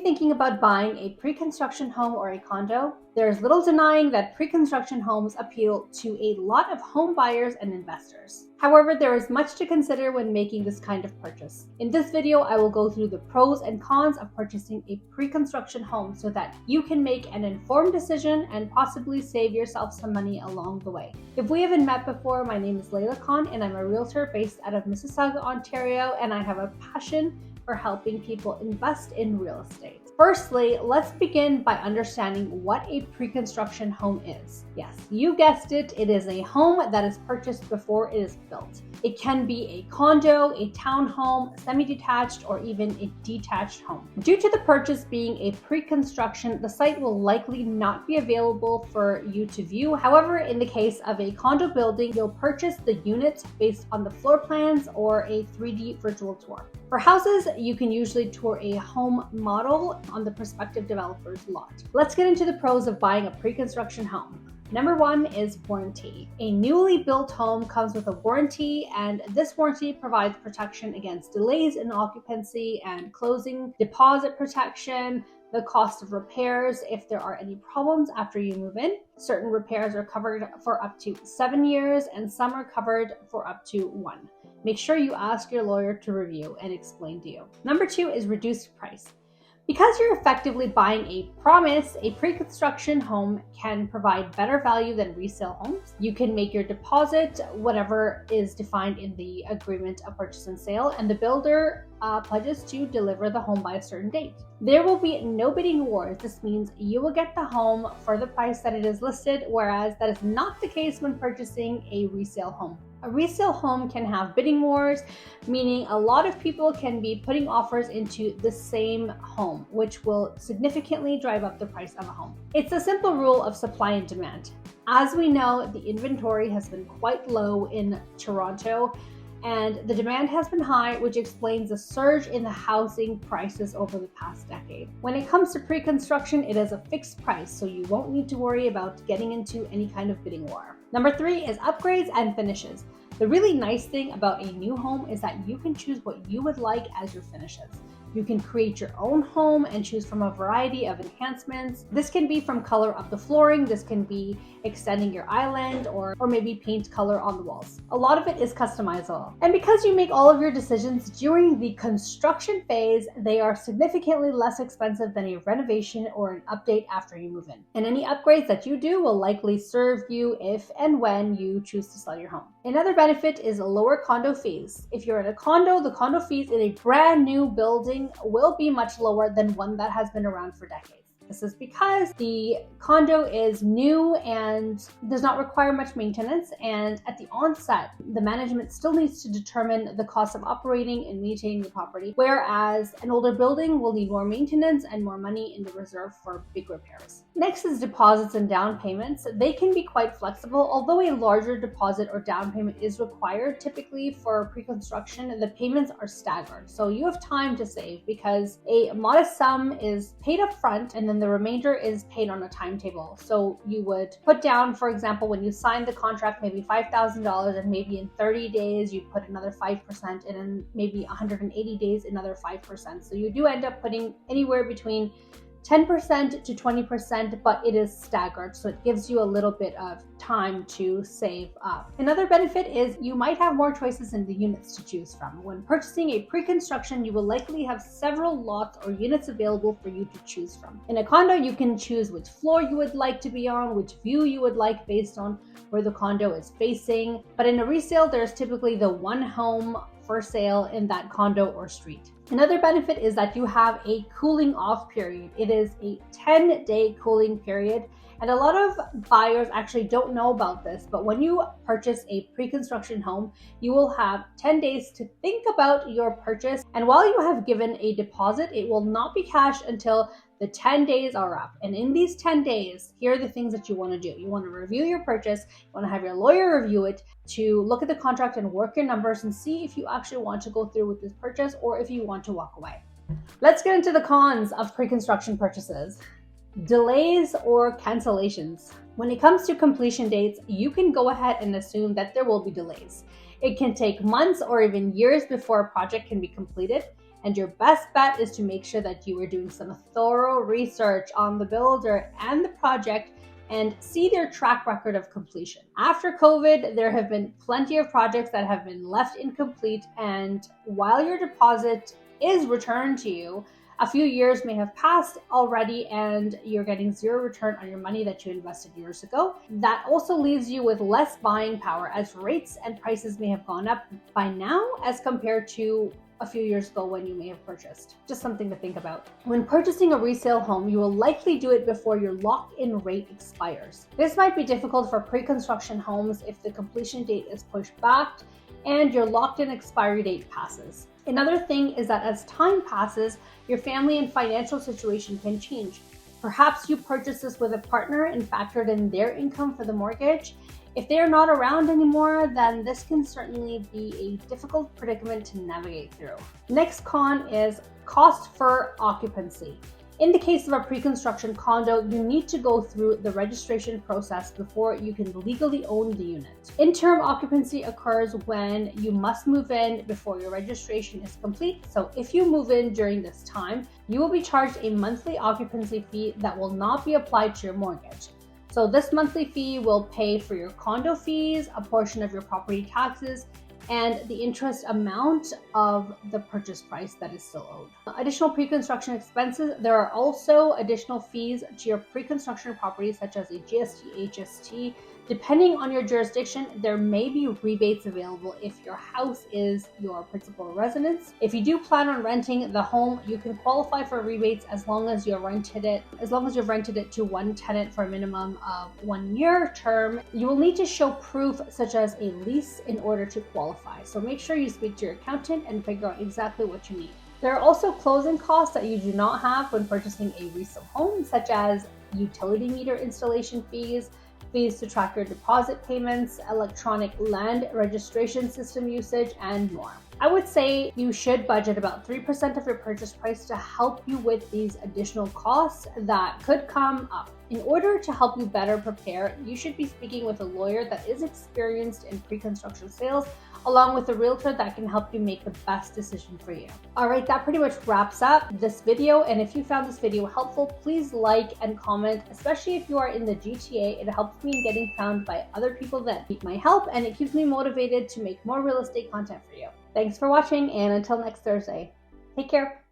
thinking about buying a pre-construction home or a condo? There's little denying that pre-construction homes appeal to a lot of home buyers and investors. However, there is much to consider when making this kind of purchase. In this video, I will go through the pros and cons of purchasing a pre-construction home so that you can make an informed decision and possibly save yourself some money along the way. If we haven't met before, my name is Layla Khan and I'm a realtor based out of Mississauga, Ontario, and I have a passion for helping people invest in real estate. Firstly, let's begin by understanding what a pre-construction home is. Yes, you guessed it, it is a home that is purchased before it is built. It can be a condo, a townhome, semi-detached, or even a detached home. Due to the purchase being a pre-construction, the site will likely not be available for you to view. However, in the case of a condo building, you'll purchase the units based on the floor plans or a 3D virtual tour. For houses, you can usually tour a home model on the prospective developer's lot. Let's get into the pros of buying a pre-construction home. Number one is warranty. A newly built home comes with a warranty, and this warranty provides protection against delays in occupancy and closing, deposit protection, the cost of repairs if there are any problems after you move in. Certain repairs are covered for up to 7 years and some are covered for up to 1. Make sure you ask your lawyer to review and explain to you. Number two is reduced price. Because you're effectively buying a promise, a pre-construction home can provide better value than resale homes. You can make your deposit whatever is defined in the agreement of purchase and sale, and the builder pledges to deliver the home by a certain date. There will be no bidding wars. This means you will get the home for the price that it is listed, whereas that is not the case when purchasing a resale home. A resale home can have bidding wars, meaning a lot of people can be putting offers into the same home, which will significantly drive up the price of a home. It's a simple rule of supply and demand. As we know, the inventory has been quite low in Toronto, and the demand has been high, which explains the surge in the housing prices over the past decade. When it comes to pre-construction, it is a fixed price, so you won't need to worry about getting into any kind of bidding war. Number three is upgrades and finishes. The really nice thing about a new home is that you can choose what you would like as your finishes. You can create your own home and choose from a variety of enhancements. This can be from color of the flooring, this can be extending your island, or maybe paint color on the walls. A lot of it is customizable. And because you make all of your decisions during the construction phase, they are significantly less expensive than a renovation or an update after you move in. And any upgrades that you do will likely serve you if and when you choose to sell your home. Another benefit is lower condo fees. If you're in a condo, the condo fees in a brand new building will be much lower than one that has been around for decades. This is because the condo is new and does not require much maintenance, and at the onset, the management still needs to determine the cost of operating and maintaining the property, whereas an older building will need more maintenance and more money in the reserve for big repairs. Next is deposits and down payments. They can be quite flexible. Although a larger deposit or down payment is required, typically for pre-construction, the payments are staggered. So you have time to save because a modest sum is paid up front and then the remainder is paid on a timetable. So you would put down, for example, when you sign the contract, maybe $5,000, and maybe in 30 days you'd put another 5%, and in maybe 180 days another 5%. So you do end up putting anywhere between 10% to 20%, but it is staggered, so it gives you a little bit of time to save up. Another benefit is you might have more choices in the units to choose from. When purchasing a pre-construction, you will likely have several lots or units available for you to choose from. In a condo, you can choose which floor you would like to be on, which view you would like based on where the condo is facing. But in a resale, there's typically the one home for sale in that condo or street. Another benefit is that you have a cooling off period. It is a 10-day cooling period, and a lot of buyers actually don't know about this, but when you purchase a pre-construction home, you will have 10 days to think about your purchase, and while you have given a deposit, it will not be cash until the 10 days are up. And in these 10 days, here are the things that you want to do. You want to review your purchase, you want to have your lawyer review it, to look at the contract and work your numbers and see if you actually want to go through with this purchase or if you want to walk away. Let's get into the cons of pre-construction purchases. Delays or cancellations. When it comes to completion dates, you can go ahead and assume that there will be delays. It can take months or even years before a project can be completed. And your best bet is to make sure that you are doing some thorough research on the builder and the project and see their track record of completion. After COVID, there have been plenty of projects that have been left incomplete, and while your deposit is returned to you, a few years may have passed already and you're getting zero return on your money that you invested years ago. That also leaves you with less buying power, as rates and prices may have gone up by now as compared to a few years ago when you may have purchased. Just something to think about. When purchasing a resale home, you will likely do it before your lock-in rate expires. This might be difficult for pre-construction homes if the completion date is pushed back and your locked-in expiry date passes. Another thing is that as time passes, your family and financial situation can change. Perhaps you purchased this with a partner and factored in their income for the mortgage. If they are not around anymore, then this can certainly be a difficult predicament to navigate through. Next con is cost for occupancy. In the case of a pre-construction condo, you need to go through the registration process before you can legally own the unit. Interim occupancy occurs when you must move in before your registration is complete. So if you move in during this time, you will be charged a monthly occupancy fee that will not be applied to your mortgage. So this monthly fee will pay for your condo fees, a portion of your property taxes, and the interest amount of the purchase price that is still owed. Additional pre-construction expenses. There are also additional fees to your pre-construction properties such as a GST, HST. Depending on your jurisdiction, there may be rebates available if your house is your principal residence. If you do plan on renting the home, you can qualify for rebates as long as you've rented it to one tenant for a minimum of 1 year term. You will need to show proof such as a lease in order to qualify. So make sure you speak to your accountant and figure out exactly what you need. There are also closing costs that you do not have when purchasing a resale home, such as utility meter installation fees, fees to track your deposit payments, electronic land registration system usage, and more. I would say you should budget about 3% of your purchase price to help you with these additional costs that could come up. In order to help you better prepare, you should be speaking with a lawyer that is experienced in pre-construction sales, along with a realtor that can help you make the best decision for you. All right, that pretty much wraps up this video. And if you found this video helpful, please like and comment, especially if you are in the GTA. It helps me in getting found by other people that need my help, and it keeps me motivated to make more real estate content for you. Thanks for watching, and until next Thursday, take care.